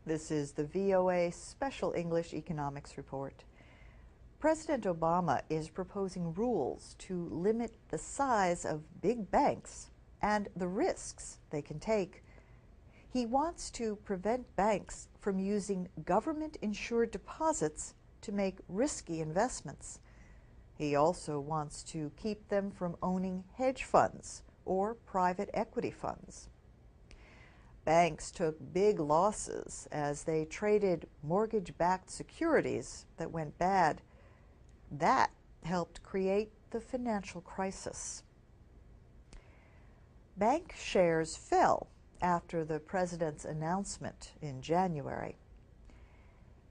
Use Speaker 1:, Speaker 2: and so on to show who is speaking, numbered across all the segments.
Speaker 1: This is the VOA Special English Economics Report. President Obama is proposing rules to limit the size of big banks and the risks they can take. He wants to prevent banks from using government-insured deposits to make risky investments. He also wants to keep them from owning hedge funds or private equity funds. Banks took big losses as they traded mortgage-backed securities that went bad. That helped create the financial crisis. Bank shares fell after the president's announcement in January.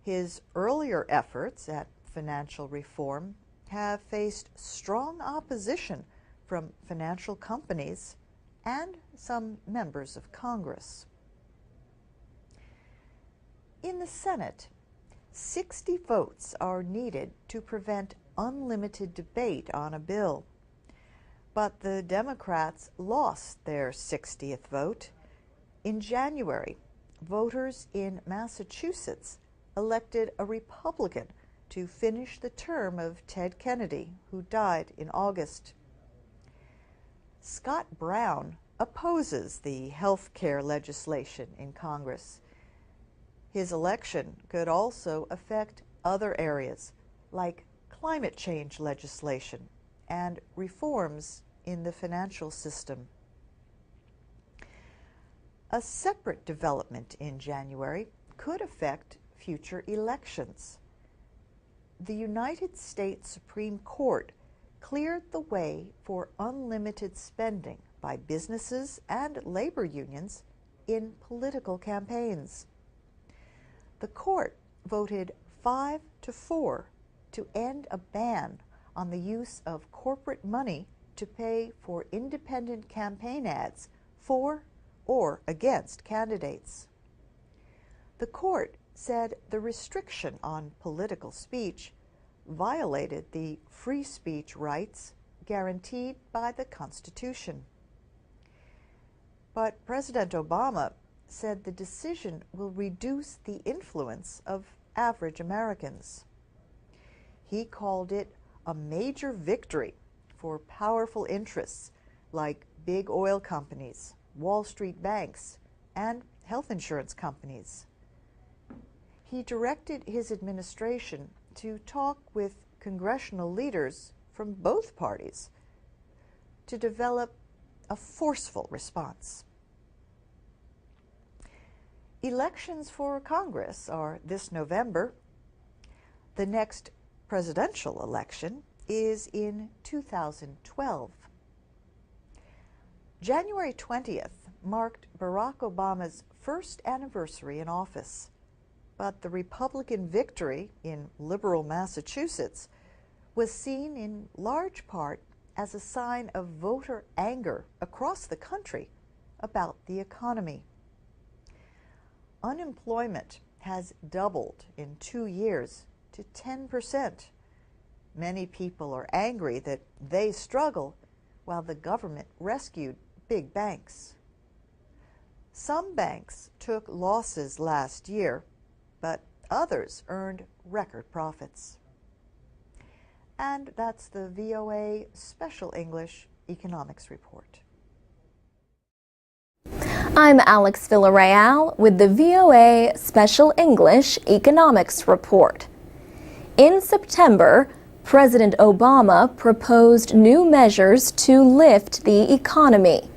Speaker 1: His earlier efforts at financial reform have faced strong opposition from financial companies and some members of Congress. In the Senate, 60 votes are needed to prevent unlimited debate on a bill. But the Democrats lost their 60th vote. In January, voters in Massachusetts elected a Republican to finish the term of Ted Kennedy, who died in August. Scott Brown opposes the health care legislation in Congress. His election could also affect other areas, like climate change legislation and reforms in the financial system. A separate development in January could affect future elections. The United States Supreme Court cleared the way for unlimited spending by businesses and labor unions in political campaigns. The court voted 5-4 to end a ban on the use of corporate money to pay for independent campaign ads for or against candidates. The court said the restriction on political speech violated the free speech rights guaranteed by the Constitution. But President Obama said the decision will reduce the influence of average Americans. He called it a major victory for powerful interests like big oil companies, Wall Street banks, and health insurance companies. He directed his administration to talk with congressional leaders from both parties to develop a forceful response. Elections for Congress are this November. The next presidential election is in 2012. January 20th marked Barack Obama's first anniversary in office, but the Republican victory in liberal Massachusetts was seen in large part as a sign of voter anger across the country about the economy. Unemployment has doubled in 2 years to 10%. Many people are angry that they struggle while the government rescued big banks. Some banks took losses last year, but others earned record profits. And that's the VOA Special English Economics Report.
Speaker 2: I'm Alex Villarreal with the VOA Special English Economics Report. In September, President Obama proposed new measures to lift the economy.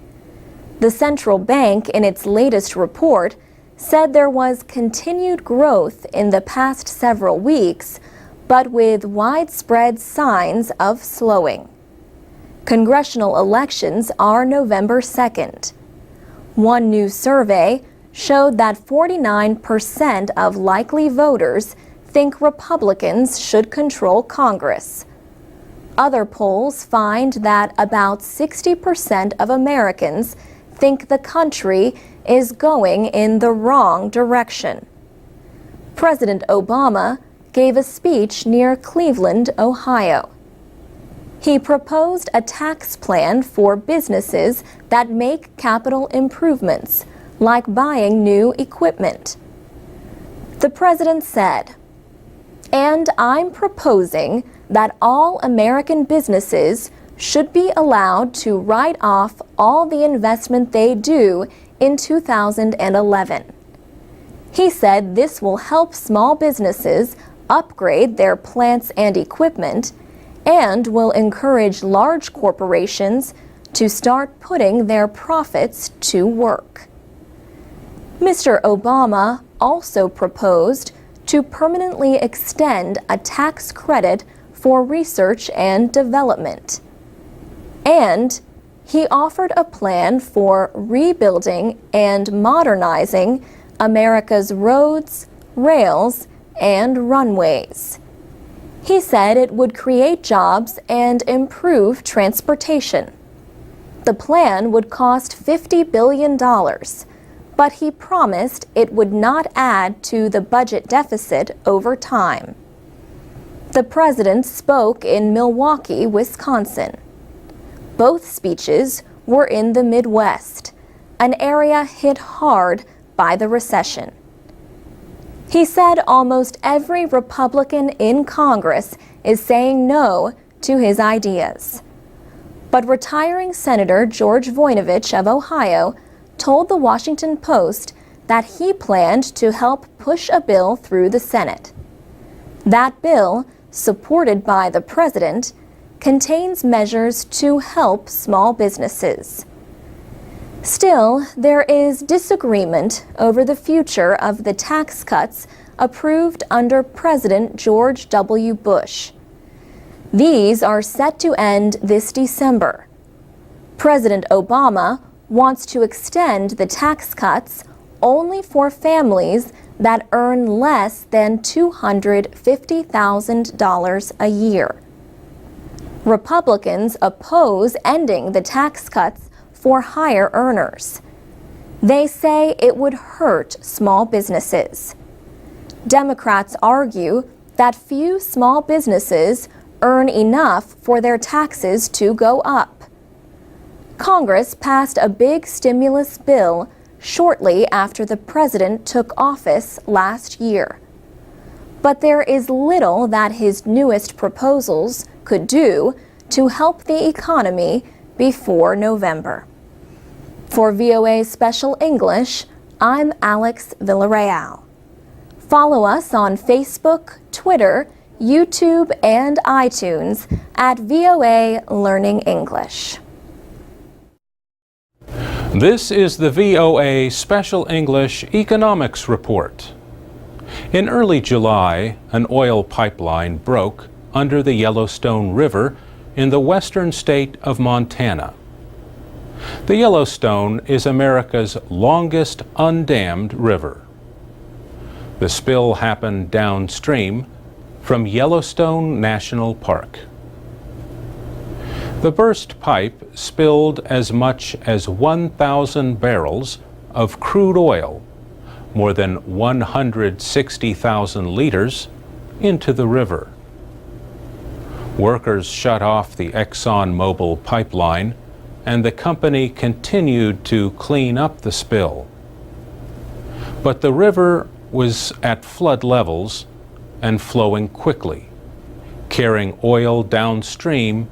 Speaker 2: The central bank, in its latest report, said there was continued growth in the past several weeks, but with widespread signs of slowing. Congressional elections are November 2nd. One new survey showed that 49% of likely voters think Republicans should control Congress. Other polls find that about 60% of Americans think the country is going in the wrong direction. President Obama gave a speech near Cleveland, Ohio. He proposed a tax plan for businesses that make capital improvements, like buying new equipment. The president said, "And I'm proposing that all American businesses should be allowed to write off all the investment they do in 2011. He said this will help small businesses upgrade their plants and equipment and will encourage large corporations to start putting their profits to work." Mr. Obama also proposed to permanently extend a tax credit for research and development. And he offered a plan for rebuilding and modernizing America's roads, rails, and runways. He said it would create jobs and improve transportation. The plan would cost $50 billion, but he promised it would not add to the budget deficit over time. The president spoke in Milwaukee, Wisconsin. Both speeches were in the Midwest, an area hit hard by the recession. He said almost every Republican in Congress is saying no to his ideas. But retiring Senator George Voinovich of Ohio told the Washington Post that he planned to help push a bill through the Senate. That bill, supported by the president, contains measures to help small businesses. Still, there is disagreement over the future of the tax cuts approved under President George W. Bush. These are set to end this December. President Obama wants to extend the tax cuts only for families that earn less than $250,000 a year. Republicans oppose ending the tax cuts for higher earners. They say it would hurt small businesses. Democrats argue that few small businesses earn enough for their taxes to go up. Congress passed a big stimulus bill shortly after the president took office last year. But there is little that his newest proposals could do to help the economy before November. For VOA Special English, I'm Alex Villarreal. Follow us on Facebook, Twitter, YouTube, and iTunes at VOA Learning English.
Speaker 3: This is the VOA Special English Economics Report. In early July, an oil pipeline broke under the Yellowstone River in the western state of Montana. The Yellowstone is America's longest undammed river. The spill happened downstream from Yellowstone National Park. The burst pipe spilled as much as 1,000 barrels of crude oil, more than 160,000 liters, into the river. Workers shut off the ExxonMobil pipeline, and the company continued to clean up the spill. But the river was at flood levels and flowing quickly, carrying oil downstream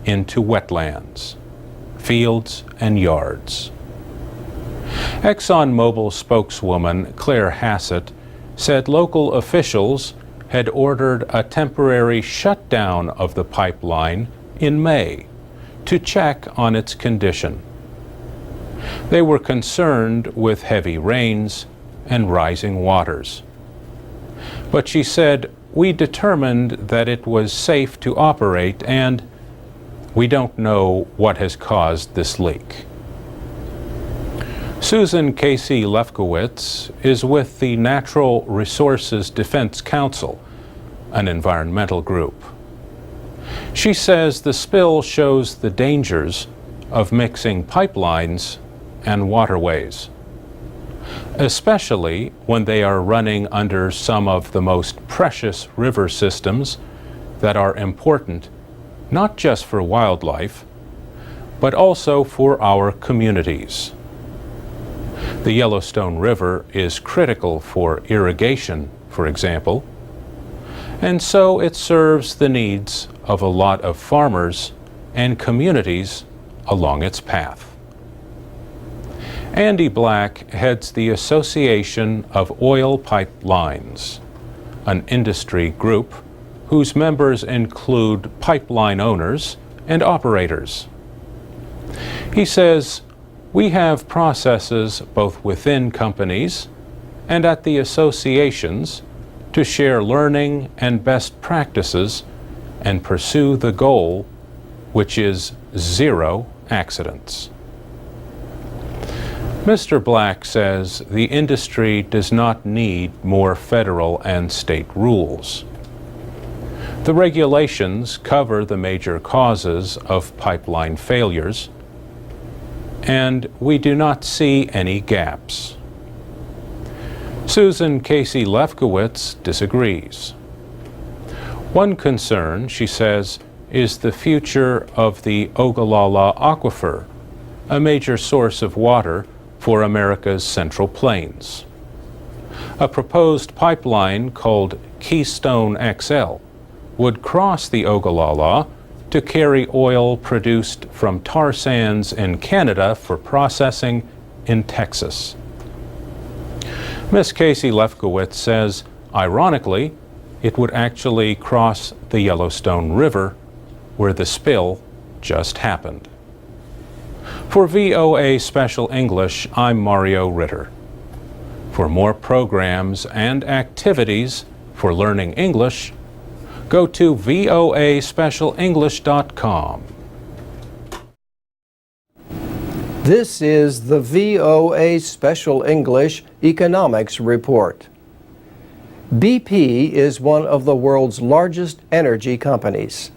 Speaker 3: into wetlands, fields, and yards. ExxonMobil spokeswoman Claire Hassett said local officials had ordered a temporary shutdown of the pipeline in May to check on its condition. They were concerned with heavy rains and rising waters. But she said, "We determined that it was safe to operate and we don't know what has caused this leak." Susan Casey Lefkowitz is with the Natural Resources Defense Council, an environmental group. She says the spill shows the dangers of mixing pipelines and waterways, especially when they are running under some of the most precious river systems that are important not just for wildlife, but also for our communities. The Yellowstone River is critical for irrigation, for example, and so it serves the needs of a lot of farmers and communities along its path. Andy Black heads the Association of Oil Pipelines, an industry group whose members include pipeline owners and operators. He says, "We have processes both within companies and at the associations to share learning and best practices and pursue the goal, which is zero accidents." Mr. Black says the industry does not need more federal and state rules. The regulations cover the major causes of pipeline failures, and we do not see any gaps. Susan Casey Lefkowitz disagrees. One concern, she says, is the future of the Ogallala Aquifer, a major source of water for America's Central Plains. A proposed pipeline called Keystone XL would cross the Ogallala to carry oil produced from tar sands in Canada for processing in Texas. Ms. Casey Lefkowitz says, ironically, it would actually cross the Yellowstone River, where the spill just happened. For VOA Special English, I'm Mario Ritter. For more programs and activities for learning English, go to voaspecialenglish.com.
Speaker 4: This is the VOA Special English Economics Report. BP is one of the world's largest energy companies.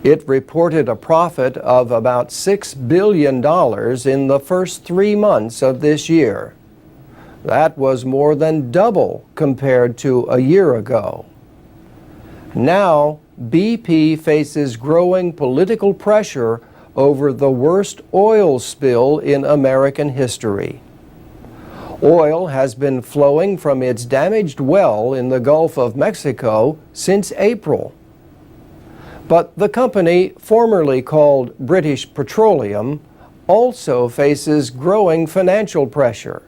Speaker 4: It reported a profit of about $6 billion in the first 3 months of this year. That was more than double compared to a year ago. Now, BP faces growing political pressure over the worst oil spill in American history. Oil has been flowing from its damaged well in the Gulf of Mexico since April. But the company, formerly called British Petroleum, also faces growing financial pressure.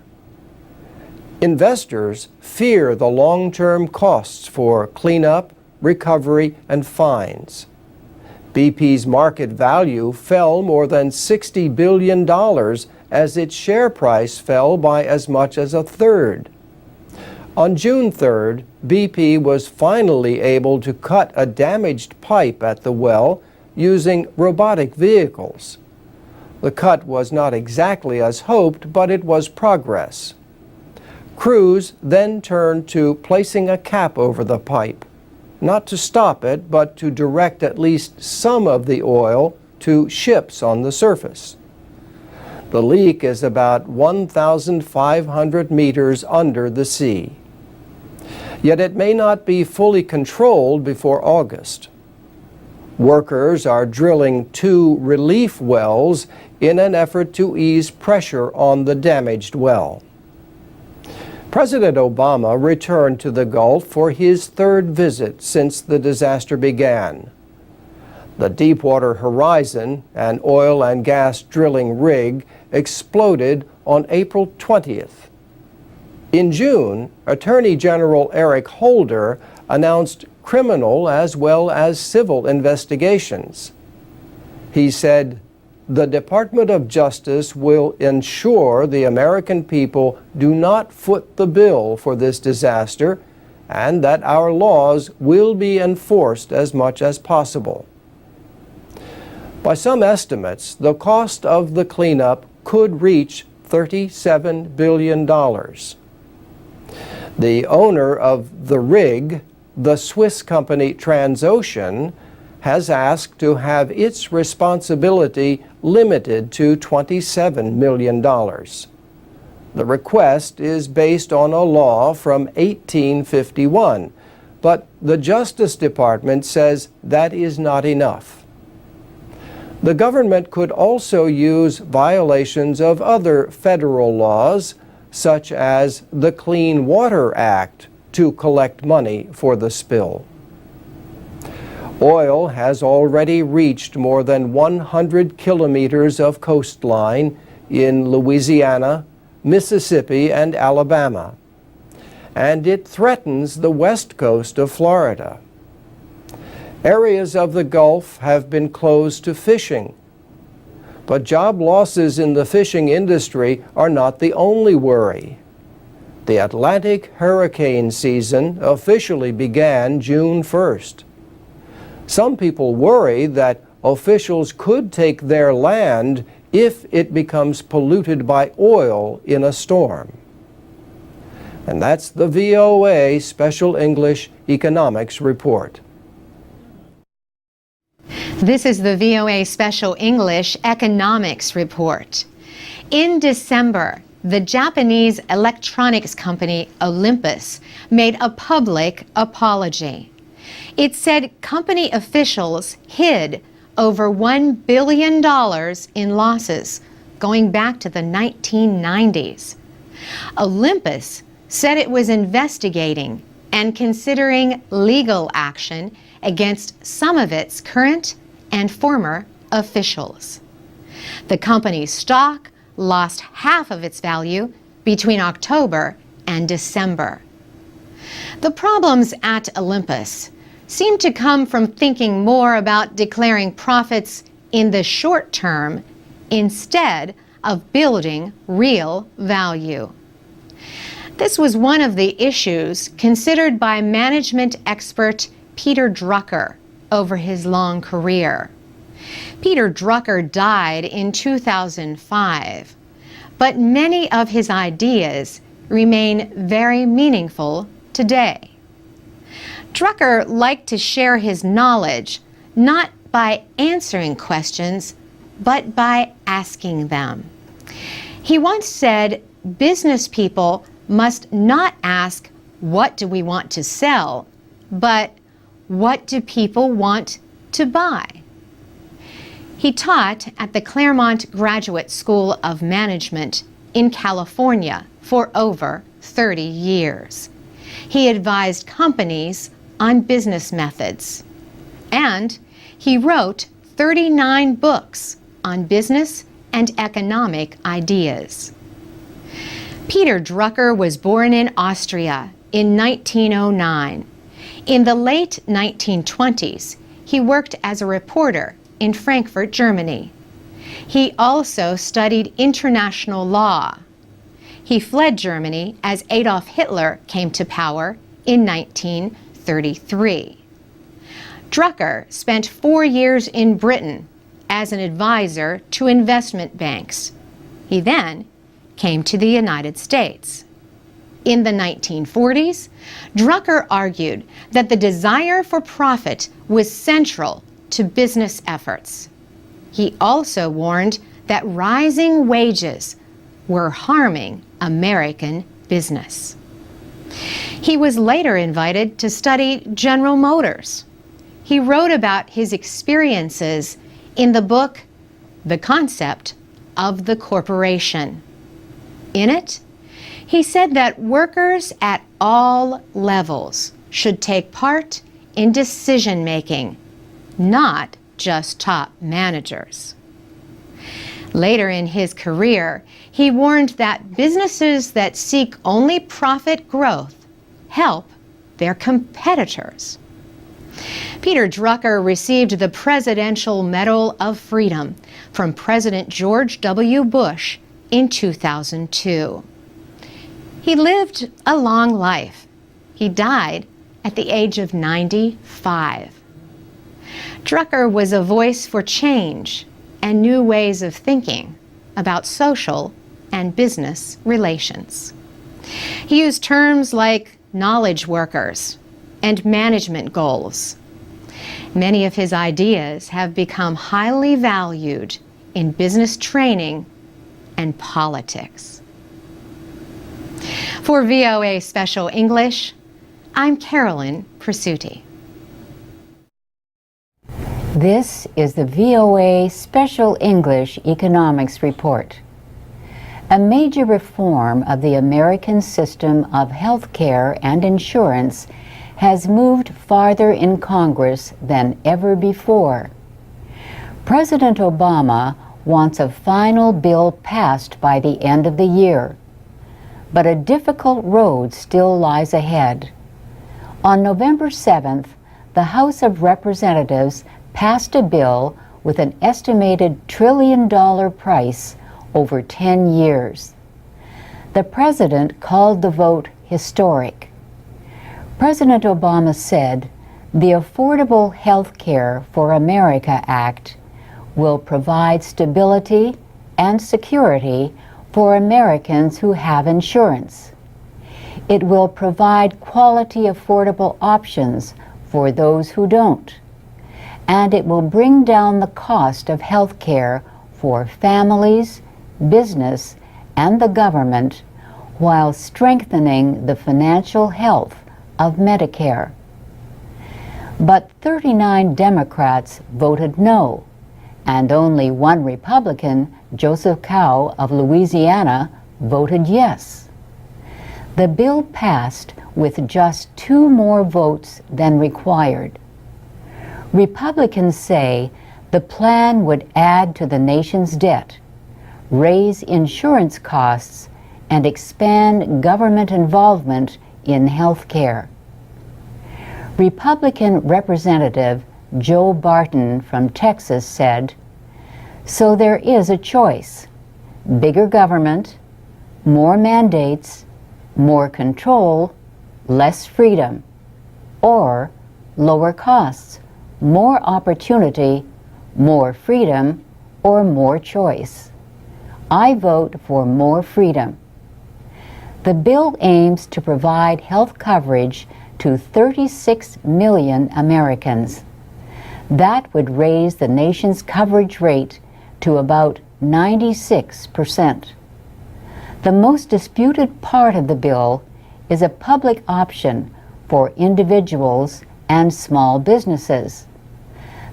Speaker 4: Investors fear the long-term costs for cleanup, recovery, and fines. BP's market value fell more than $60 billion as its share price fell by as much as a third. On June 3rd, BP was finally able to cut a damaged pipe at the well using robotic vehicles. The cut was not exactly as hoped, but it was progress. Crews then turned to placing a cap over the pipe, not to stop it, but to direct at least some of the oil to ships on the surface. The leak is about 1,500 meters under the sea. Yet it may not be fully controlled before August. Workers are drilling 2 relief wells in an effort to ease pressure on the damaged well. President Obama returned to the Gulf for his 3rd visit since the disaster began. The Deepwater Horizon, an oil and gas drilling rig, exploded on April 20th. In June, Attorney General Eric Holder announced criminal as well as civil investigations. He said, "The Department of Justice will ensure the American people do not foot the bill for this disaster and that our laws will be enforced as much as possible." By some estimates, the cost of the cleanup could reach $37 billion. The owner of the rig, the Swiss company Transocean, has asked to have its responsibility limited to $27 million. The request is based on a law from 1851, but the Justice Department says that is not enough. The government could also use violations of other federal laws, such as the Clean Water Act, to collect money for the spill. Oil has already reached more than 100 kilometers of coastline in Louisiana, Mississippi, and Alabama, and it threatens the west coast of Florida. Areas of the Gulf have been closed to fishing, but job losses in the fishing industry are not the only worry. The Atlantic hurricane season officially began June 1st. Some people worry that officials could take their land if it becomes polluted by oil in a storm. And that's the VOA Special English Economics Report.
Speaker 5: This is the VOA Special English Economics Report. In December, the Japanese electronics company Olympus made a public apology. It said company officials hid over $1 billion in losses going back to the 1990s. Olympus said it was investigating and considering legal action against some of its current and former officials. The company's stock lost half of its value between October and December. The problems at Olympus seem to come from thinking more about declaring profits in the short term instead of building real value. This was one of the issues considered by management expert Peter Drucker over his long career. Peter Drucker died in 2005, but many of his ideas remain very meaningful today. Drucker liked to share his knowledge not by answering questions, but by asking them. He once said, business people must not ask, what do we want to sell, but what do people want to buy? He taught at the Claremont Graduate School of Management in California for over 30 years. He advised companies on business methods, and he wrote 39 books on business and economic ideas. Peter Drucker was born in Austria in 1909. In the late 1920s, he worked as a reporter in Frankfurt, Germany. He also studied international law. He fled Germany as Adolf Hitler came to power in 1933. Drucker spent 4 years in Britain as an advisor to investment banks. He then came to the United States. In the 1940s, Drucker argued that the desire for profit was central to business efforts. He also warned that rising wages were harming American business. He was later invited to study General Motors. He wrote about his experiences in the book, The Concept of the Corporation. In it, he said that workers at all levels should take part in decision-making, not just top managers. Later in his career, he warned that businesses that seek only profit growth help their competitors. Peter Drucker received the Presidential Medal of Freedom from President George W. Bush in 2002. He lived a long life. He died at the age of 95. Drucker was a voice for change and new ways of thinking about social and business relations. He used terms like knowledge workers and management goals. Many of his ideas have become highly valued in business training and politics. For VOA Special English, I'm Carolyn Presutti.
Speaker 6: This is the VOA Special English Economics Report. A major reform of the American system of health care and insurance has moved farther in Congress than ever before. President Obama wants a final bill passed by the end of the year, but a difficult road still lies ahead. On November 7th, the House of Representatives passed a bill with an estimated $1 trillion price over 10 years. The president called the vote historic. President Obama said the Affordable Health Care for America Act will provide stability and security for Americans who have insurance. It will provide quality, affordable options for those who don't. And it will bring down the cost of health care for families, business, and the government while strengthening the financial health of Medicare. But 39 Democrats voted no, and only one Republican, Joseph Cao of Louisiana, voted yes. The bill passed with just 2 more votes than required. Republicans say the plan would add to the nation's debt, raise insurance costs, and expand government involvement in health care. Republican Representative Joe Barton from Texas said, "So there is a choice: bigger government, more mandates, more control, less freedom, or lower costs, more opportunity, more freedom, or more choice. I vote for more freedom." The bill aims to provide health coverage to 36 million Americans. That would raise the nation's coverage rate to about 96%. The most disputed part of the bill is a public option for individuals and small businesses.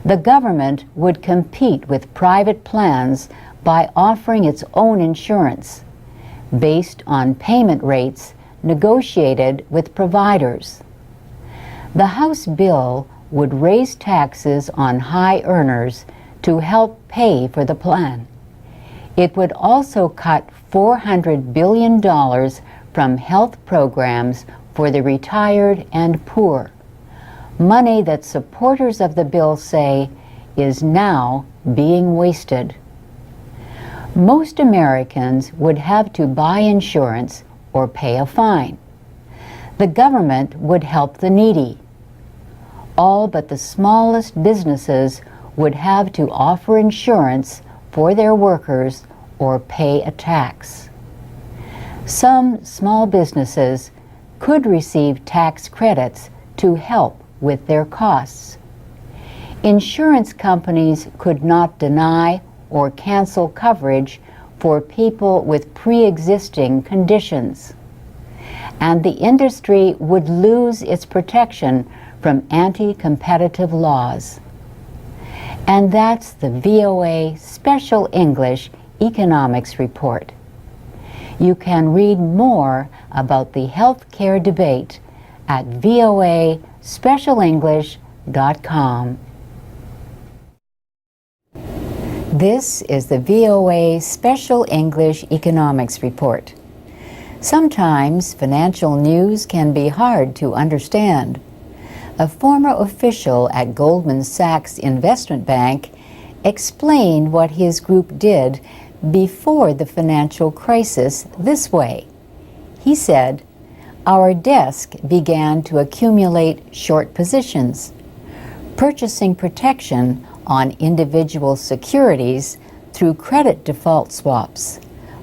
Speaker 6: The government would compete with private plans by offering its own insurance, based on payment rates negotiated with providers. The House bill would raise taxes on high earners to help pay for the plan. It would also cut $400 billion from health programs for the retired and poor, money that supporters of the bill say is now being wasted. Most Americans would have to buy insurance or pay a fine. The government would help the needy. All but the smallest businesses would have to offer insurance for their workers or pay a tax. Some small businesses could receive tax credits to help with their costs. Insurance companies could not deny or cancel coverage for people with pre-existing conditions. And the industry would lose its protection from anti-competitive laws. And that's the VOA Special English Economics Report. You can read more about the health care debate at voaspecialenglish.com. This is the VOA Special English Economics Report. Sometimes financial news can be hard to understand. A former official at Goldman Sachs Investment Bank explained what his group did before the financial crisis this way. He said, "Our desk began to accumulate short positions, purchasing protection on individual securities through credit default swaps,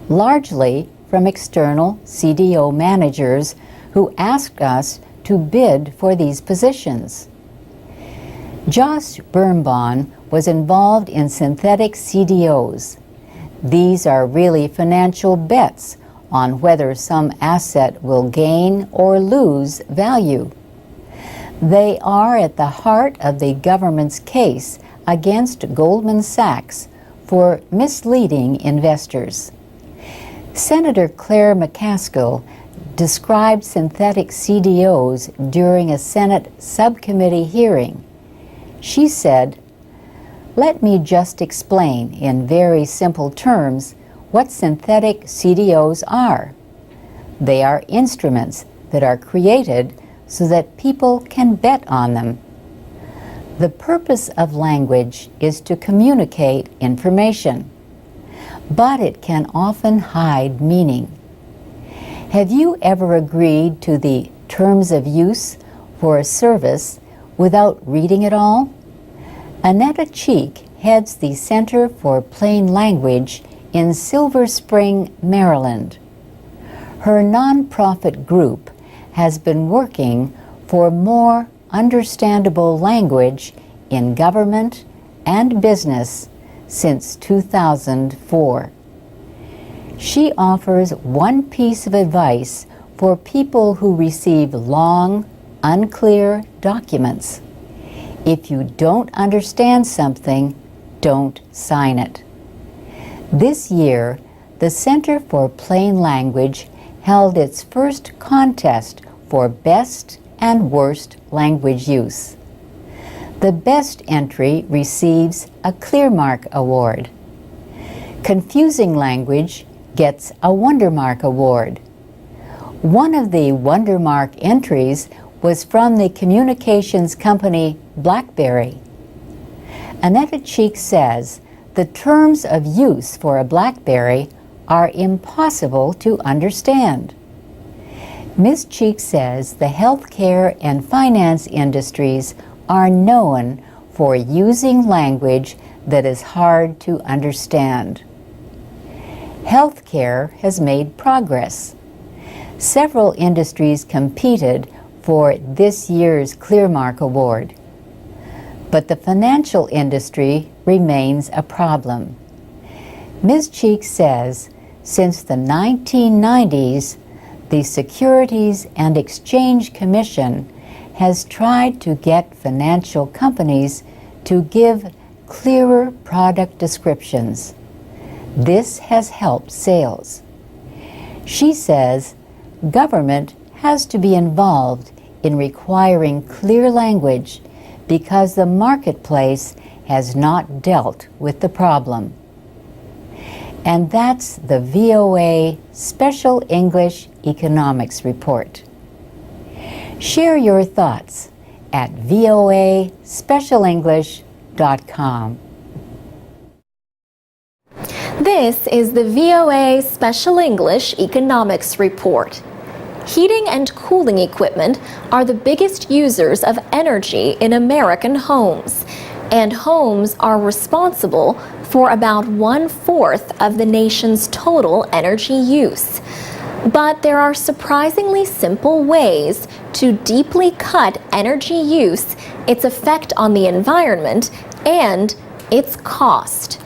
Speaker 6: largely from external CDO managers who asked us to bid for these positions." Josh Birnbaum was involved in synthetic CDOs. These are really financial bets on whether some asset will gain or lose value. They are at the heart of the government's case against Goldman Sachs for misleading investors. Senator Claire McCaskill described synthetic CDOs during a Senate subcommittee hearing. She said, "Let me just explain in very simple terms what synthetic CDOs are. They are instruments that are created so that people can bet on them. The purpose of language is to communicate information, but it can often hide meaning. Have you ever agreed to the terms of use for a service without reading it all?" Annetta Cheek heads the Center for Plain Language in Silver Spring, Maryland. Her nonprofit group has been working for more understandable language in government and business since 2004. She offers one piece of advice for people who receive long, unclear documents. If you don't understand something, don't sign it. This year, the Center for Plain Language held its first contest for best and worst language use. The best entry receives a Clearmark Award. Confusing language gets a Wondermark Award. One of the Wondermark entries was from the communications company BlackBerry. Annetta Cheek says the terms of use for a BlackBerry are impossible to understand. Ms. Cheek says the healthcare and finance industries are known for using language that is hard to understand. Healthcare has made progress. Several industries competed for this year's Clearmark Award. But the financial industry remains a problem. Ms. Cheek says since the 1990s, the Securities and Exchange Commission has tried to get financial companies to give clearer product descriptions. This has helped sales. She says government has to be involved in requiring clear language because the marketplace has not dealt with the problem. And that's the VOA Special English Economics Report. Share your thoughts at voaspecialenglish.com.
Speaker 2: This is the VOA Special English Economics Report. Heating and cooling equipment are the biggest users of energy in American homes, and homes are responsible for about 1/4 of the nation's total energy use. But there are surprisingly simple ways to deeply cut energy use, its effect on the environment, and its cost.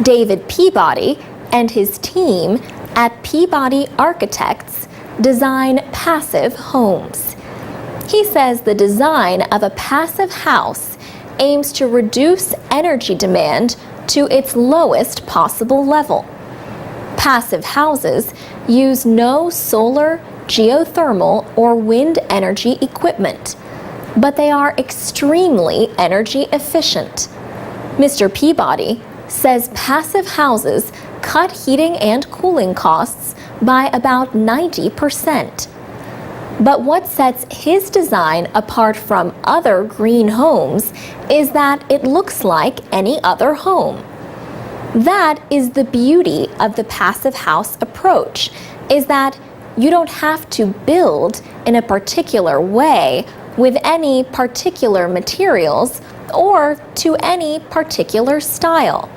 Speaker 2: David Peabody and his team at Peabody Architects design passive homes. He says the design of a passive house aims to reduce energy demand to its lowest possible level. Passive houses use no solar, geothermal, or wind energy equipment, but they are extremely energy efficient. Mr. Peabody says passive houses cut heating and cooling costs by about 90%. But what sets his design apart from other green homes is that it looks like any other home. That is the beauty of the passive house approach, is that you don't have to build in a particular way with any particular materials or to any particular style.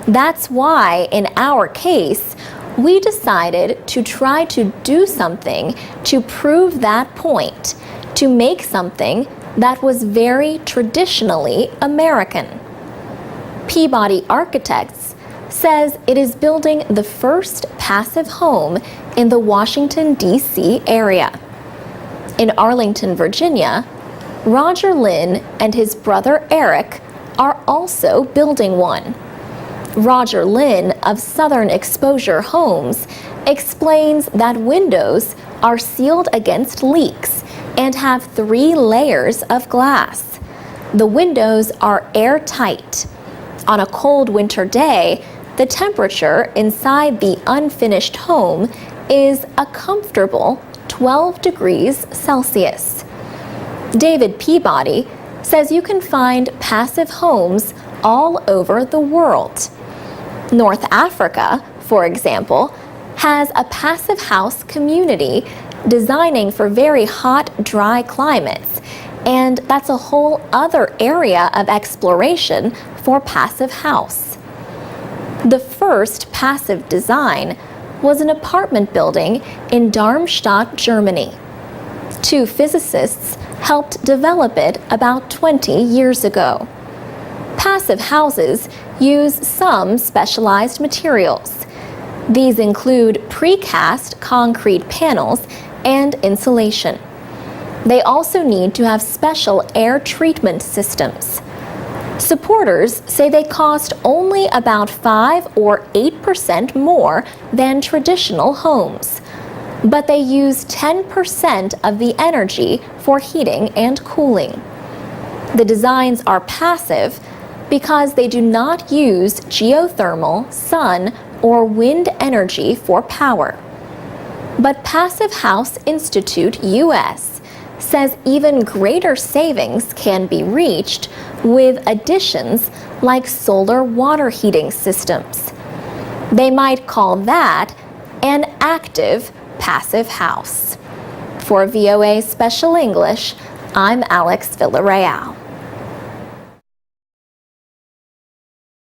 Speaker 2: That's why, in our case, we decided to try to do something to prove that point, to make something that was very traditionally American. Peabody Architects says it is building the first passive home in the Washington, D.C. area. In Arlington, Virginia, Roger Lynn and his brother Eric are also building one. Roger Lynn of Southern Exposure Homes explains that windows are sealed against leaks and have 3 layers of glass. The windows are airtight. On a cold winter day, the temperature inside the unfinished home is a comfortable 12 degrees Celsius. David Peabody says you can find passive homes all over the world. North Africa, for example, has a passive house community designing for very hot, dry climates, and that's a whole other area of exploration for passive house. The first passive design was an apartment building in Darmstadt, Germany. 2 physicists helped develop it about 20 years ago. Passive houses use some specialized materials. These include precast concrete panels and insulation. They also need to have special air treatment systems. Supporters say they cost only about 5 or 8% more than traditional homes, but they use 10% of the energy for heating and cooling. The designs are passive because they do not use geothermal, sun, or wind energy for power. But Passive House Institute US says even greater savings can be reached with additions like solar water heating systems. They might call that an active passive house. For VOA Special English, I'm Alex Villarreal.